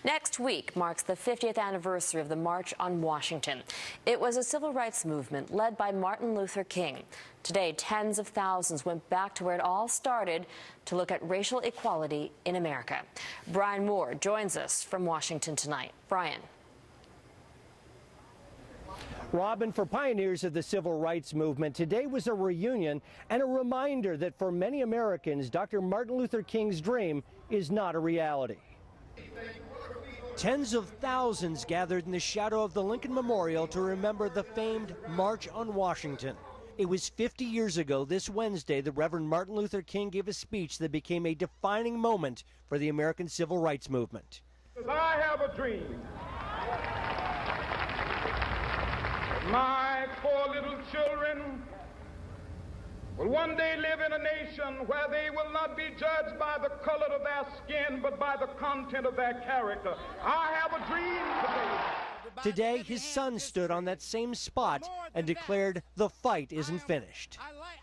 Next week marks the 50th anniversary of the March on Washington. It was a civil rights movement led by Martin Luther King. Today, tens of thousands went back to where it all started to look at racial equality in America. Brian Moore joins us from Washington tonight. Brian. Robin, for pioneers of the civil rights movement, today was a reunion and a reminder that for many Americans, Dr. Martin Luther King's dream is not a reality. Tens of thousands gathered in the shadow of the Lincoln Memorial to remember the famed March on Washington. It was 50 years ago this Wednesday that Reverend Martin Luther King gave a speech that became a defining moment for the American civil rights movement. I have a dream. My poor little children will one day live in a nation where they will not be judged by the color of their skin, but by the content of their character. I have a dream today. Today, his son stood on that same spot and declared the fight isn't finished.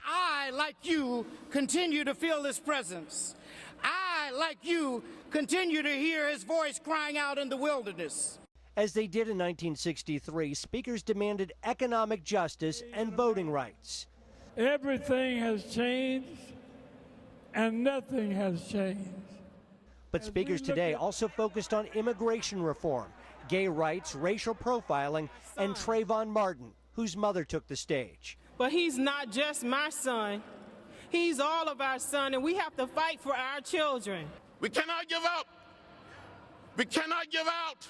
I, like you, continue to feel his presence. I, like you, continue to hear his voice crying out in the wilderness. As they did in 1963, speakers demanded economic justice and voting rights. Everything has changed, and nothing has changed. But speakers today also focused on immigration reform, gay rights, racial profiling, and Trayvon Martin, whose mother took the stage. But he's not just my son. He's all of our son, and we have to fight for our children. We cannot give up. We cannot give out.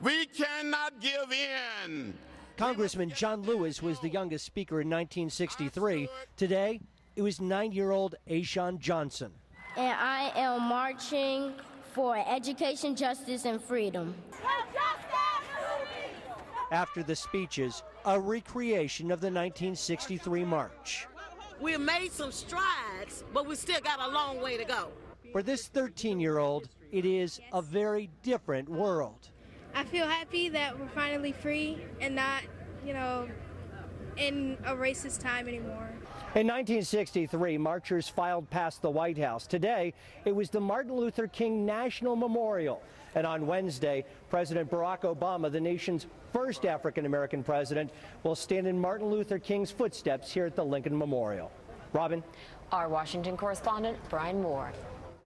We cannot give in. Congressman John Lewis was the youngest speaker in 1963. Today, it was 9-year-old Ashawn Johnson. And I am marching for education, justice, and freedom. After the speeches, a recreation of the 1963 march. We have made some strides, but we still got a long way to go. For this 13-year-old, it is a very different world. I feel happy that we're finally free and not, in a racist time anymore. In 1963, marchers filed past the White House. Today, it was the Martin Luther King National Memorial. And on Wednesday, President Barack Obama, the nation's first African-American president, will stand in Martin Luther King's footsteps here at the Lincoln Memorial. Robin? Our Washington correspondent, Brian Moore.